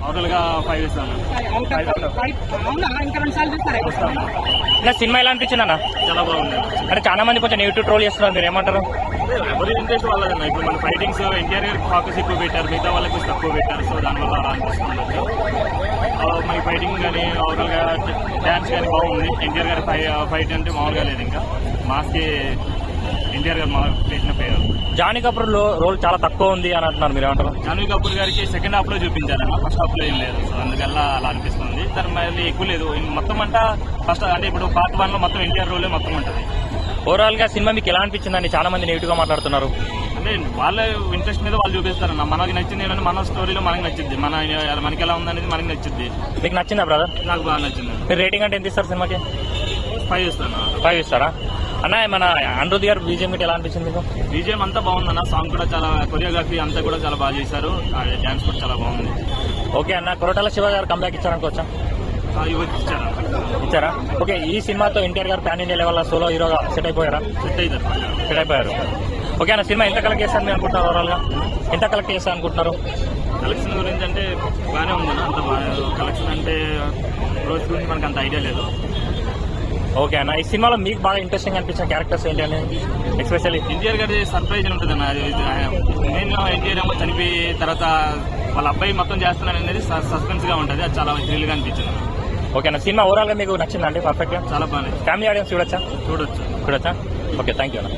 టోటల్గా 5 ఇస్తాను. సినిమా ఎలా అనిపించింది అన్న? చాలా బాగుంది. అంటే చాలా మంది కొంచెం నెగిటివ్ ట్రోల్ చేస్తున్నారు, మీరు ఏమంటారు? ఎవరి ఇంట్రెస్ట్ వాళ్ళదన్నా. ఇప్పుడు మన ఫైటింగ్స్ ఎన్టీఆర్ గారికి ఫోకస్ ఎక్కువ పెట్టారు, మిగతా వాళ్ళకి తక్కువ పెట్టారు. సో దానివల్ల అలా అనిపిస్తుంది. మన ఫైటింగ్ కానీ ఓవరాల్గా డ్యాన్స్ కానీ బాగుంది. ఎన్టీఆర్ గారి ఫైట్ అంటే మామూలుగా లేదు. ఇంకా మాస్కి ఎన్టీఆర్ గారు పెట్టిన పేరు. జానీ కపూర్ రోల్ చాలా తక్కువ ఉంది అని అంటున్నారు, మీరు ఏమంటారు? జానీ కపూర్ గారికి సెకండ్ హాఫ్ లో చూపించారన్న, ఫస్ట్ హాఫ్ లో ఏం లేదు. సో అందువల్ల అలా అనిపిస్తుంది. దాని మళ్ళీ ఎక్కువ లేదు మొత్తం అంతా. ఫస్ట్ అంటే ఇప్పుడు పార్ట్ 1 లో మొత్తం ఎన్టీఆర్ రోలే మొత్తం ఉంటుంది. ఓవరాల్ గా సినిమా మీకు ఎలా అనిపించిందని చాలా మంది నెగిటివ్ గా మాట్లాడుతున్నారు. అంటే వాళ్ళ ఇంట్రెస్ట్ మీద వాళ్ళు చూపిస్తారన్న. మనకి నచ్చింది ఏంటంటే మన స్టోరీలో మనకి నచ్చింది, మనకి ఎలా ఉందనేది మనకి నచ్చింది. మీకు నచ్చిందా బ్రదర్? నాకు బాగా నచ్చింది. మీరు రేటింగ్ అంటే ఎంత ఇస్తారు సినిమాకి? 5 ఇస్తాను. 5 ఇస్తారా అన్న? మన అనిరుద్ధ్ గారు బీజిఎం గిట్ ఎలా అనిపించింది మీకు? బీజిఎం అంతా బాగుందన్న. సాంగ్ కూడా చాలా, కొరియోగ్రఫీ అంతా కూడా చాలా బాగా చేశారు. డాన్స్ కూడా చాలా బాగుంది. ఓకే అన్న, కొరటాల శివ గారు కంబ్యాక్ ఇచ్చారనుకోవచ్చా? ఇచ్చారా? ఓకే, ఈ సినిమాతో ఎన్టీఆర్ గారు ప్యాన్ ఇండియా లెవెల్ సోలో హీరోగా సెట్ అయిపోయారా? సెట్ అయిపోయారు. ఓకే అన్న, సినిమా ఎంత కలెక్ట్ చేస్తాను మీరు అనుకుంటున్నారు? ఓవరాల్ గా ఎంత కలెక్ట్ చేస్తాను అనుకుంటున్నారు? కలెక్షన్ గురించి అంటే బాగానే ఉంది. అంత కలెక్షన్ అంటే రోజు గురించి మనకు అంత ఐడియా లేదు. ఓకే అన్న, ఈ సినిమాలో మీకు బాగా ఇంట్రెస్టింగ్ అనిపించిన క్యారెక్టర్స్ ఏంటి అని? ఎస్పెషల్లీ ఎన్టీఆర్ గారి సర్ప్రైజ్ ఉంటుంది అన్న. నేను ఎన్టీఆర్ ఏమో చనిపోయి తర్వాత వాళ్ళ అబ్బాయి మొత్తం చేస్తున్నాను అనేది సస్పెన్స్ గా ఉంటుంది. అది చాలా థ్రిల్ గా అనిపించింది. ఓకే అన్న, సినిమా ఓవరాల్ గా మీకు నచ్చిందండి? పర్ఫెక్ట్ గా చాలా బాగా ఫ్యామిలీ ఆడియన్స్ చూడొచ్చా? చూడొచ్చా? ఓకే, థ్యాంక్ యూ అన్న.